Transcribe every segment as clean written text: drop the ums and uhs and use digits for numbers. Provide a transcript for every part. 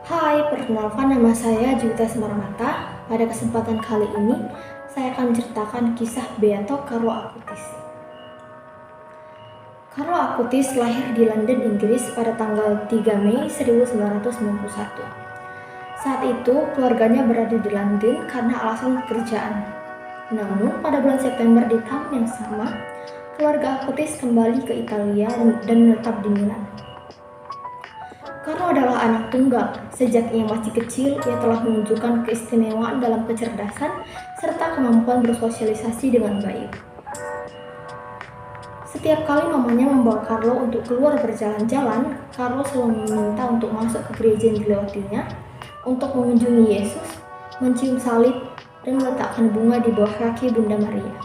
Hai, perkenalkan nama saya Juwita Semarmata. Pada kesempatan kali ini, saya akan menceritakan kisah Beato Carlo Acutis. Carlo Acutis lahir di London, Inggris pada tanggal 3 Mei 1991. Saat itu, keluarganya berada di London karena alasan pekerjaan. Namun, pada bulan September di tahun yang sama, keluarga Acutis kembali ke Italia dan menetap di Milan. Carlo adalah anak tunggal. Sejak ia masih kecil, ia telah menunjukkan keistimewaan dalam kecerdasan serta kemampuan bersosialisasi dengan baik. Setiap kali mamanya membawa Carlo untuk keluar berjalan-jalan, Carlo selalu meminta untuk masuk ke gereja yang dilewatinya, untuk mengunjungi Yesus, mencium salib, dan meletakkan bunga di bawah kaki Bunda Maria.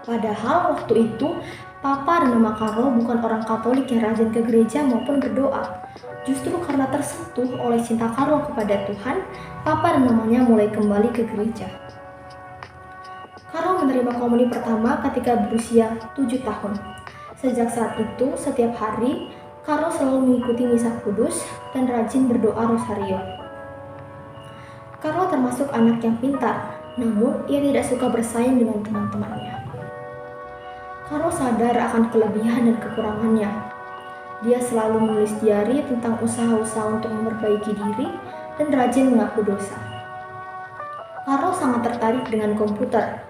Padahal waktu itu, Papa dan Mama Carlo bukan orang Katolik yang rajin ke gereja maupun berdoa. Justru karena tersentuh oleh cinta Carlo kepada Tuhan, Papa dan Mamanya mulai kembali ke gereja. Carlo menerima komuni pertama ketika berusia 7 tahun. Sejak saat itu, setiap hari, Carlo selalu mengikuti misa kudus dan rajin berdoa rosario. Carlo termasuk anak yang pintar, namun ia tidak suka bersaing dengan teman-temannya. Carlo sadar akan kelebihan dan kekurangannya. Dia selalu menulis diari tentang usaha-usaha untuk memperbaiki diri dan rajin mengaku dosa. Carlo sangat tertarik dengan komputer.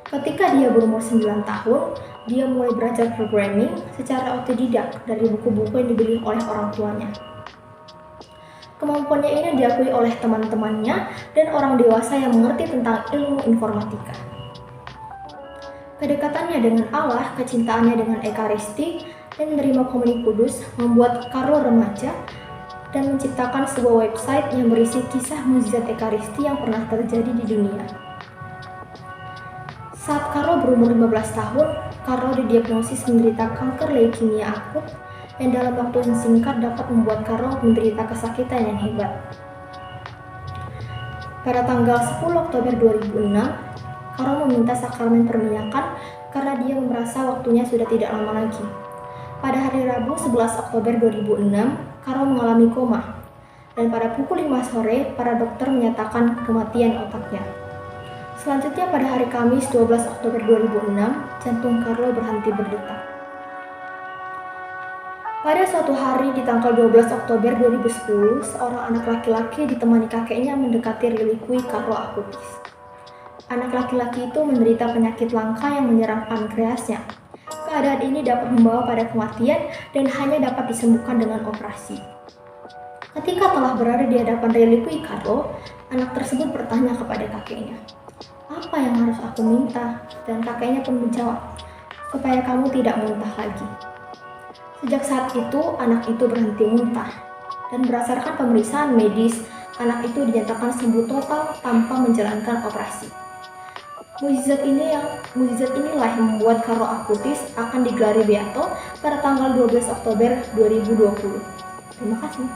Ketika dia berumur 9 tahun, dia mulai belajar programming secara otodidak dari buku-buku yang dibeli oleh orang tuanya. Kemampuannya ini diakui oleh teman-temannya dan orang dewasa yang mengerti tentang ilmu informatika. Kedekatannya dengan Allah, kecintaannya dengan Ekaristi, dan menerima komuni kudus membuat Carlo remaja dan menciptakan sebuah website yang berisi kisah mukjizat Ekaristi yang pernah terjadi di dunia. Saat Carlo berumur 15 tahun, Carlo didiagnosis menderita kanker leukemia akut yang dalam waktu yang singkat dapat membuat Carlo menderita kesakitan yang hebat. Pada tanggal 10 Oktober 2006, Carlo meminta sakramen perminyakan karena dia merasa waktunya sudah tidak lama lagi. Pada hari Rabu 11 Oktober 2006, Carlo mengalami koma, dan pada pukul 5 sore, para dokter menyatakan kematian otaknya. Selanjutnya pada hari Kamis 12 Oktober 2006, jantung Carlo berhenti berdetak. Pada suatu hari di tanggal 12 Oktober 2010, seorang anak laki-laki ditemani kakeknya mendekati relikui Carlo Acutis. Anak laki-laki itu menderita penyakit langka yang menyerang pankreasnya. Keadaan ini dapat membawa pada kematian dan hanya dapat disembuhkan dengan operasi. Ketika telah berada di hadapan relikui Carlo, anak tersebut bertanya kepada kakeknya, "Apa yang harus aku minta?" Dan kakeknya pun menjawab, "Supaya kamu tidak muntah lagi." Sejak saat itu, anak itu berhenti muntah. Dan berdasarkan pemeriksaan medis, anak itu dinyatakan sembuh total tanpa menjalankan operasi. Mukjizat inilah yang membuat Carlo Acutis akan digelari Beato pada tanggal 12 Oktober 2020. Terima kasih.